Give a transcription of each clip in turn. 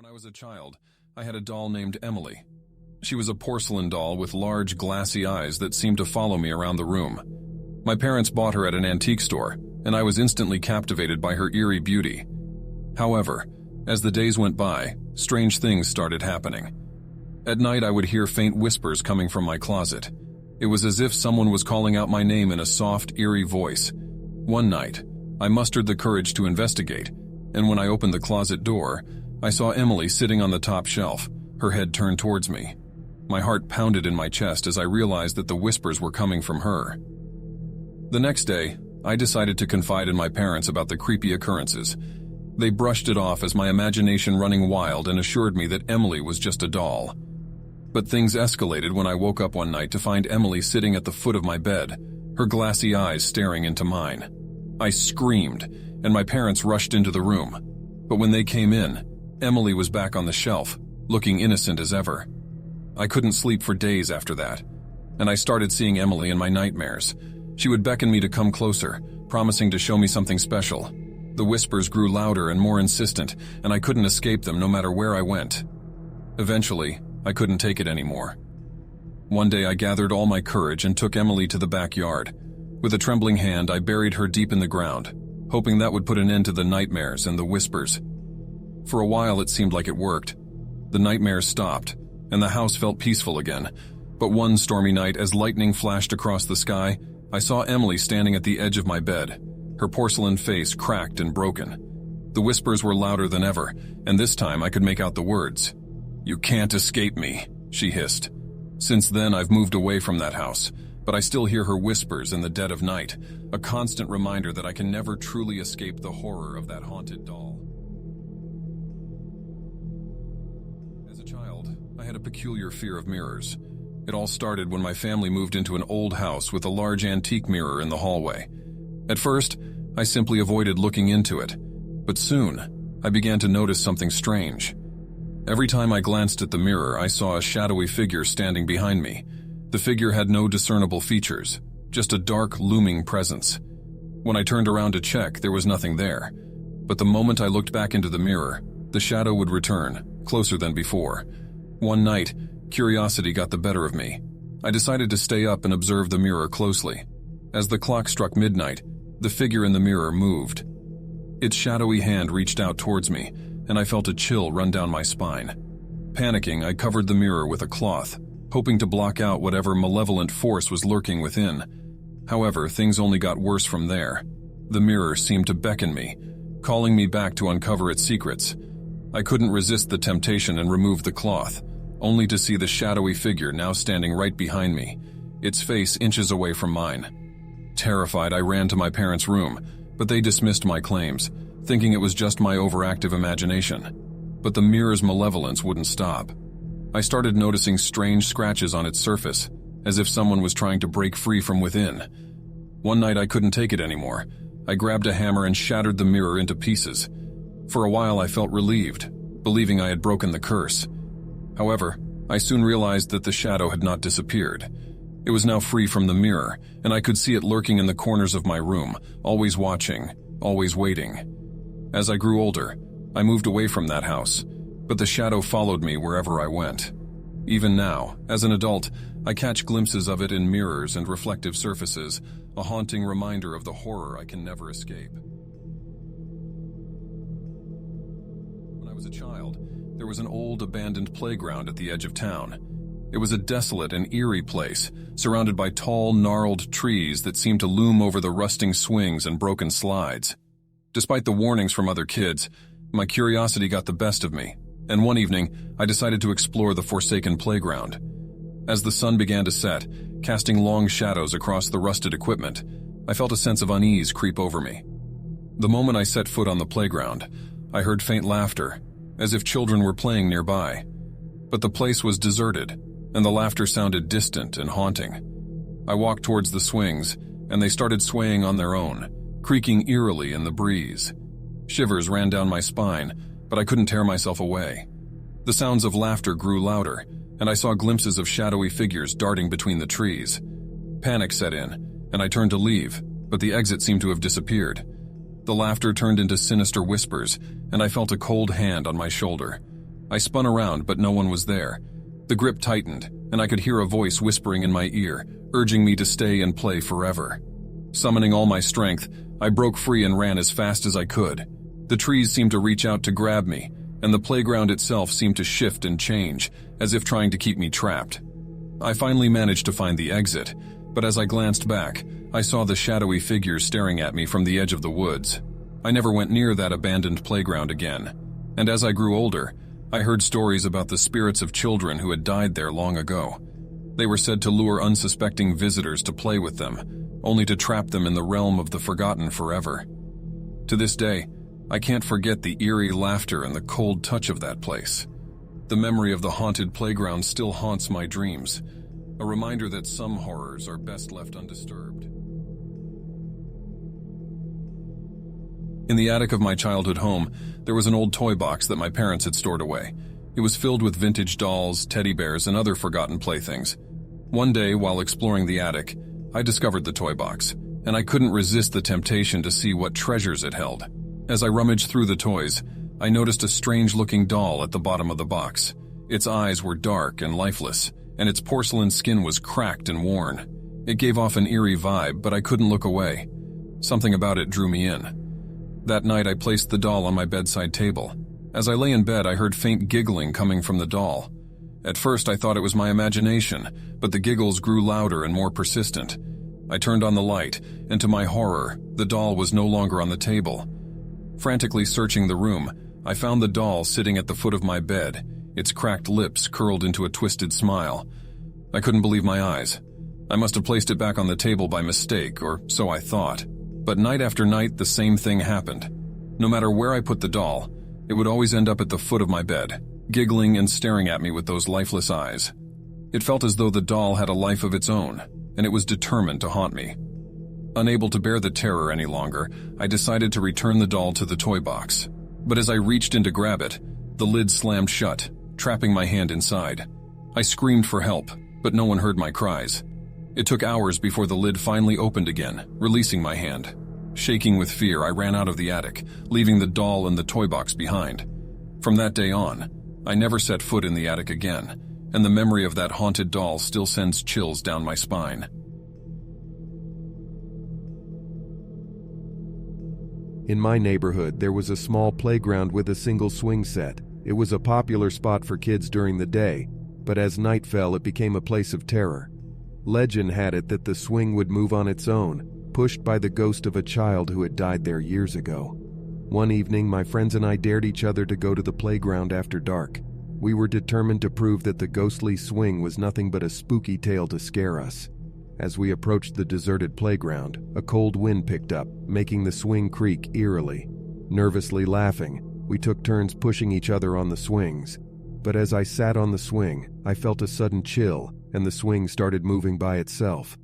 When I was a child, I had a doll named Emily. She was a porcelain doll with large, glassy eyes that seemed to follow me around the room. My parents bought her at an antique store, and I was instantly captivated by her eerie beauty. However, as the days went by, strange things started happening. At night, I would hear faint whispers coming from my closet. It was as if someone was calling out my name in a soft, eerie voice. One night, I mustered the courage to investigate, and when I opened the closet door, I saw Emily sitting on the top shelf, her head turned towards me. My heart pounded in my chest as I realized that the whispers were coming from her. The next day, I decided to confide in my parents about the creepy occurrences. They brushed it off as my imagination running wild and assured me that Emily was just a doll. But things escalated when I woke up one night to find Emily sitting at the foot of my bed, her glassy eyes staring into mine. I screamed, and my parents rushed into the room. But when they came in, Emily was back on the shelf, looking innocent as ever. I couldn't sleep for days after that, and I started seeing Emily in my nightmares. She would beckon me to come closer, promising to show me something special. The whispers grew louder and more insistent, and I couldn't escape them no matter where I went. Eventually, I couldn't take it anymore. One day I gathered all my courage and took Emily to the backyard. With a trembling hand, I buried her deep in the ground, hoping that would put an end to the nightmares and the whispers. For a while it seemed like it worked. The nightmares stopped, and the house felt peaceful again. But one stormy night, as lightning flashed across the sky, I saw Emily standing at the edge of my bed, her porcelain face cracked and broken. The whispers were louder than ever, and this time I could make out the words. "You can't escape me," she hissed. Since then I've moved away from that house, but I still hear her whispers in the dead of night, a constant reminder that I can never truly escape the horror of that haunted doll. As a child, I had a peculiar fear of mirrors. It all started when my family moved into an old house with a large antique mirror in the hallway. At first, I simply avoided looking into it, but soon, I began to notice something strange. Every time I glanced at the mirror, I saw a shadowy figure standing behind me. The figure had no discernible features, just a dark, looming presence. When I turned around to check, there was nothing there. But the moment I looked back into the mirror, the shadow would return, closer than before. One night, curiosity got the better of me. I decided to stay up and observe the mirror closely. As the clock struck midnight, the figure in the mirror moved. Its shadowy hand reached out towards me, and I felt a chill run down my spine. Panicking, I covered the mirror with a cloth, hoping to block out whatever malevolent force was lurking within. However, things only got worse from there. The mirror seemed to beckon me, calling me back to uncover its secrets. I couldn't resist the temptation and removed the cloth, only to see the shadowy figure now standing right behind me, its face inches away from mine. Terrified, I ran to my parents' room, but they dismissed my claims, thinking it was just my overactive imagination. But the mirror's malevolence wouldn't stop. I started noticing strange scratches on its surface, as if someone was trying to break free from within. One night I couldn't take it anymore. I grabbed a hammer and shattered the mirror into pieces. For a while I felt relieved, believing I had broken the curse. However, I soon realized that the shadow had not disappeared. It was now free from the mirror, and I could see it lurking in the corners of my room, always watching, always waiting. As I grew older, I moved away from that house, but the shadow followed me wherever I went. Even now, as an adult, I catch glimpses of it in mirrors and reflective surfaces, a haunting reminder of the horror I can never escape. When I was a child, there was an old abandoned playground at the edge of town. It was a desolate and eerie place, surrounded by tall, gnarled trees that seemed to loom over the rusting swings and broken slides. Despite the warnings from other kids, my curiosity got the best of me, and one evening, I decided to explore the forsaken playground. As the sun began to set, casting long shadows across the rusted equipment, I felt a sense of unease creep over me. The moment I set foot on the playground, I heard faint laughter, as if children were playing nearby. But the place was deserted, and the laughter sounded distant and haunting. I walked towards the swings, and they started swaying on their own, creaking eerily in the breeze. Shivers ran down my spine, but I couldn't tear myself away. The sounds of laughter grew louder, and I saw glimpses of shadowy figures darting between the trees. Panic set in, and I turned to leave, but the exit seemed to have disappeared. The laughter turned into sinister whispers, and I felt a cold hand on my shoulder. I spun around, but no one was there. The grip tightened, and I could hear a voice whispering in my ear, urging me to stay and play forever. Summoning all my strength, I broke free and ran as fast as I could. The trees seemed to reach out to grab me, and the playground itself seemed to shift and change, as if trying to keep me trapped. I finally managed to find the exit, but as I glanced back, I saw the shadowy figure staring at me from the edge of the woods. I never went near that abandoned playground again, and as I grew older, I heard stories about the spirits of children who had died there long ago. They were said to lure unsuspecting visitors to play with them, only to trap them in the realm of the forgotten forever. To this day, I can't forget the eerie laughter and the cold touch of that place. The memory of the haunted playground still haunts my dreams, a reminder that some horrors are best left undisturbed. In the attic of my childhood home, there was an old toy box that my parents had stored away. It was filled with vintage dolls, teddy bears, and other forgotten playthings. One day, while exploring the attic, I discovered the toy box, and I couldn't resist the temptation to see what treasures it held. As I rummaged through the toys, I noticed a strange-looking doll at the bottom of the box. Its eyes were dark and lifeless, and its porcelain skin was cracked and worn. It gave off an eerie vibe, but I couldn't look away. Something about it drew me in. That night, I placed the doll on my bedside table. As I lay in bed, I heard faint giggling coming from the doll. At first, I thought it was my imagination, but the giggles grew louder and more persistent. I turned on the light, and to my horror, the doll was no longer on the table. Frantically searching the room, I found the doll sitting at the foot of my bed, its cracked lips curled into a twisted smile. I couldn't believe my eyes. I must have placed it back on the table by mistake, or so I thought. But night after night, the same thing happened. No matter where I put the doll, it would always end up at the foot of my bed, giggling and staring at me with those lifeless eyes. It felt as though the doll had a life of its own, and it was determined to haunt me. Unable to bear the terror any longer, I decided to return the doll to the toy box. But as I reached in to grab it, the lid slammed shut, trapping my hand inside. I screamed for help, but no one heard my cries. It took hours before the lid finally opened again, releasing my hand. Shaking with fear, I ran out of the attic, leaving the doll and the toy box behind. From that day on, I never set foot in the attic again, and the memory of that haunted doll still sends chills down my spine. In my neighborhood, there was a small playground with a single swing set. It was a popular spot for kids during the day, but as night fell, it became a place of terror. Legend had it that the swing would move on its own, pushed by the ghost of a child who had died there years ago. One evening, my friends and I dared each other to go to the playground after dark. We were determined to prove that the ghostly swing was nothing but a spooky tale to scare us. As we approached the deserted playground, a cold wind picked up, making the swing creak eerily. Nervously laughing, we took turns pushing each other on the swings. But as I sat on the swing, I felt a sudden chill, and the swing started moving by itself.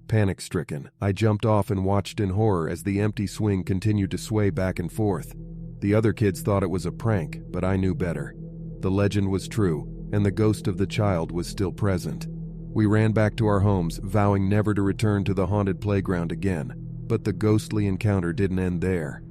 Panic-stricken, I jumped off and watched in horror as the empty swing continued to sway back and forth. The other kids thought it was a prank, but I knew better. The legend was true, and the ghost of the child was still present. We ran back to our homes, vowing never to return to the haunted playground again, but the ghostly encounter didn't end there.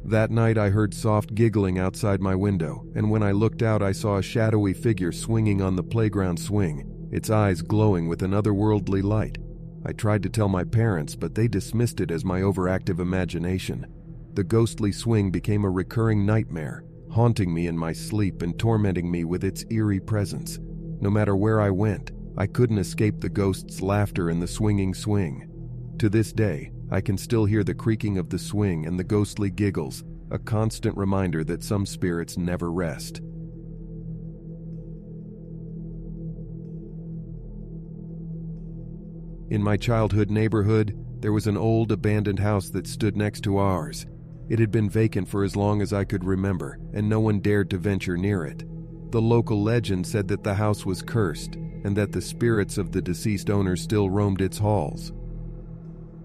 That night I heard soft giggling outside my window, and when I looked out I saw a shadowy figure swinging on the playground swing, its eyes glowing with an otherworldly light. I tried to tell my parents, but they dismissed it as my overactive imagination. The ghostly swing became a recurring nightmare, haunting me in my sleep and tormenting me with its eerie presence. No matter where I went, I couldn't escape the ghost's laughter and the swinging swing. To this day, I can still hear the creaking of the swing and the ghostly giggles, a constant reminder that some spirits never rest. In my childhood neighborhood, there was an old abandoned house that stood next to ours. It had been vacant for as long as I could remember, and no one dared to venture near it. The local legend said that the house was cursed, and that the spirits of the deceased owners still roamed its halls.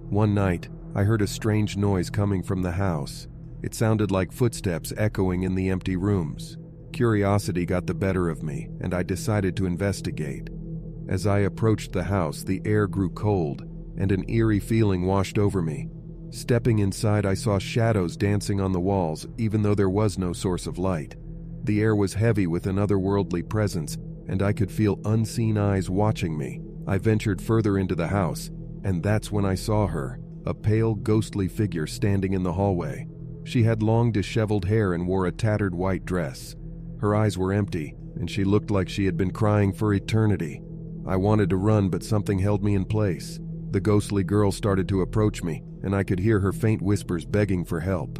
One night, I heard a strange noise coming from the house. It sounded like footsteps echoing in the empty rooms. Curiosity got the better of me, and I decided to investigate. As I approached the house, the air grew cold, and an eerie feeling washed over me. Stepping inside, I saw shadows dancing on the walls, even though there was no source of light. The air was heavy with an otherworldly presence, and I could feel unseen eyes watching me. I ventured further into the house, and that's when I saw her, a pale, ghostly figure standing in the hallway. She had long, disheveled hair and wore a tattered white dress. Her eyes were empty, and she looked like she had been crying for eternity. I wanted to run, but something held me in place. The ghostly girl started to approach me, and I could hear her faint whispers begging for help.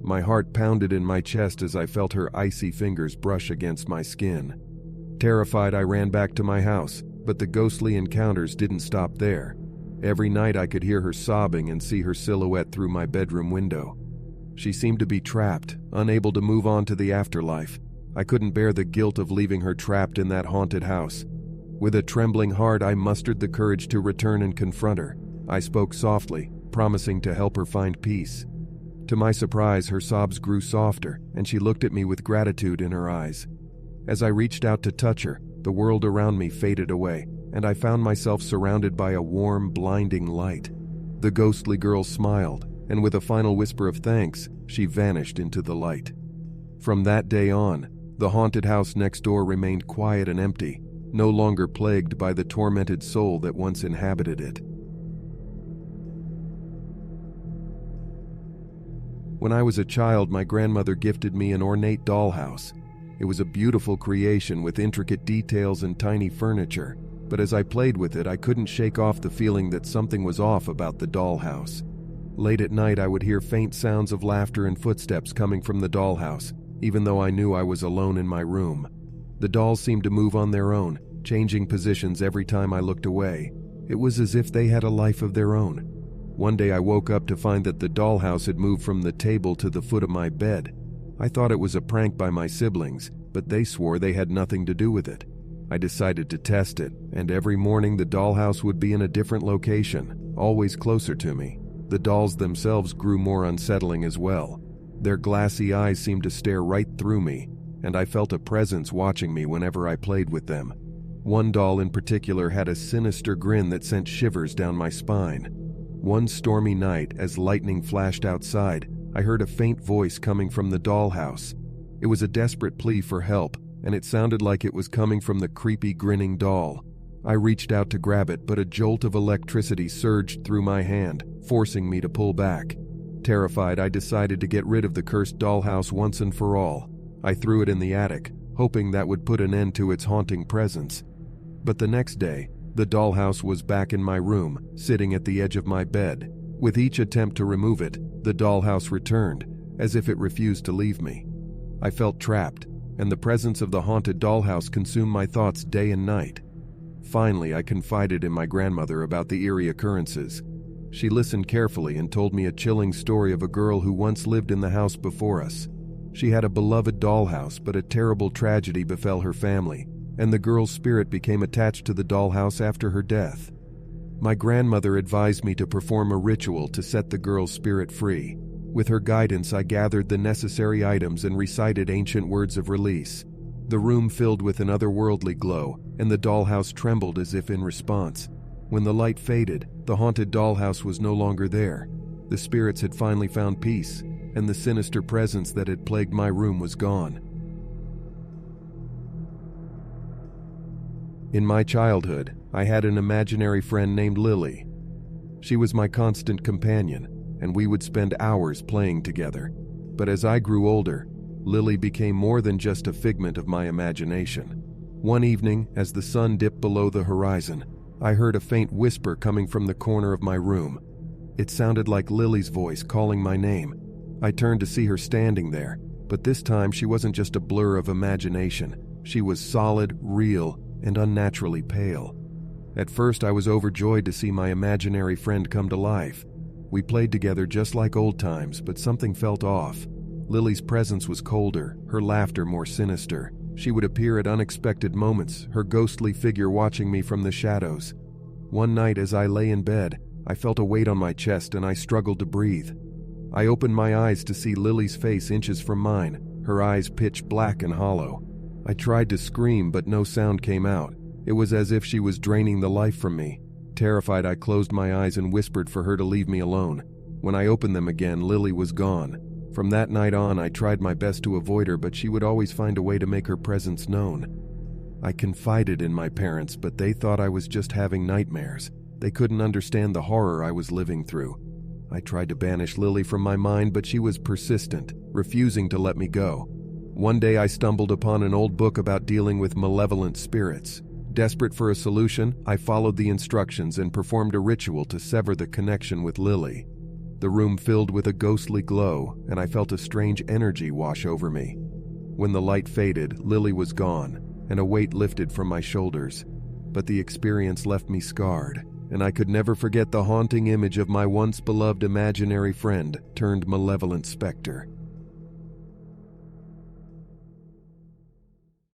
My heart pounded in my chest as I felt her icy fingers brush against my skin. Terrified, I ran back to my house, but the ghostly encounters didn't stop there. Every night I could hear her sobbing and see her silhouette through my bedroom window. She seemed to be trapped, unable to move on to the afterlife. I couldn't bear the guilt of leaving her trapped in that haunted house. With a trembling heart, I mustered the courage to return and confront her. I spoke softly, promising to help her find peace. To my surprise, her sobs grew softer, and she looked at me with gratitude in her eyes. As I reached out to touch her, the world around me faded away, and I found myself surrounded by a warm, blinding light. The ghostly girl smiled, and with a final whisper of thanks, she vanished into the light. From that day on, the haunted house next door remained quiet and empty, no longer plagued by the tormented soul that once inhabited it. When I was a child, my grandmother gifted me an ornate dollhouse. It was a beautiful creation with intricate details and tiny furniture, but as I played with it, I couldn't shake off the feeling that something was off about the dollhouse. Late at night, I would hear faint sounds of laughter and footsteps coming from the dollhouse, even though I knew I was alone in my room. The dolls seemed to move on their own, changing positions every time I looked away. It was as if they had a life of their own. One day I woke up to find that the dollhouse had moved from the table to the foot of my bed. I thought it was a prank by my siblings, but they swore they had nothing to do with it. I decided to test it, and every morning the dollhouse would be in a different location, always closer to me. The dolls themselves grew more unsettling as well. Their glassy eyes seemed to stare right through me, and I felt a presence watching me whenever I played with them. One doll in particular had a sinister grin that sent shivers down my spine. One stormy night, as lightning flashed outside, I heard a faint voice coming from the dollhouse. It was a desperate plea for help, and it sounded like it was coming from the creepy, grinning doll. I reached out to grab it, but a jolt of electricity surged through my hand, forcing me to pull back. Terrified, I decided to get rid of the cursed dollhouse once and for all. I threw it in the attic, hoping that would put an end to its haunting presence. But the next day, the dollhouse was back in my room, sitting at the edge of my bed. With each attempt to remove it, the dollhouse returned, as if it refused to leave me. I felt trapped, and the presence of the haunted dollhouse consumed my thoughts day and night. Finally, I confided in my grandmother about the eerie occurrences. She listened carefully and told me a chilling story of a girl who once lived in the house before us. She had a beloved dollhouse, but a terrible tragedy befell her family, and the girl's spirit became attached to the dollhouse after her death. My grandmother advised me to perform a ritual to set the girl's spirit free. With her guidance, I gathered the necessary items and recited ancient words of release. The room filled with an otherworldly glow, and the dollhouse trembled as if in response. When the light faded, the haunted dollhouse was no longer there. The spirits had finally found peace, and the sinister presence that had plagued my room was gone. In my childhood, I had an imaginary friend named Lily. She was my constant companion, and we would spend hours playing together. But as I grew older, Lily became more than just a figment of my imagination. One evening, as the sun dipped below the horizon, I heard a faint whisper coming from the corner of my room. It sounded like Lily's voice calling my name. I turned to see her standing there, but this time she wasn't just a blur of imagination. She was solid, real, and unnaturally pale. At first, I was overjoyed to see my imaginary friend come to life. We played together just like old times, but something felt off. Lily's presence was colder, her laughter more sinister. She would appear at unexpected moments, her ghostly figure watching me from the shadows. One night as I lay in bed, I felt a weight on my chest and I struggled to breathe. I opened my eyes to see Lily's face inches from mine, her eyes pitch black and hollow. I tried to scream, but no sound came out. It was as if she was draining the life from me. Terrified, I closed my eyes and whispered for her to leave me alone. When I opened them again, Lily was gone. From that night on, I tried my best to avoid her, but she would always find a way to make her presence known. I confided in my parents, but they thought I was just having nightmares. They couldn't understand the horror I was living through. I tried to banish Lily from my mind, but she was persistent, refusing to let me go. One day I stumbled upon an old book about dealing with malevolent spirits. Desperate for a solution, I followed the instructions and performed a ritual to sever the connection with Lily. The room filled with a ghostly glow, and I felt a strange energy wash over me. When the light faded, Lily was gone, and a weight lifted from my shoulders. But the experience left me scarred, and I could never forget the haunting image of my once beloved imaginary friend turned malevolent specter.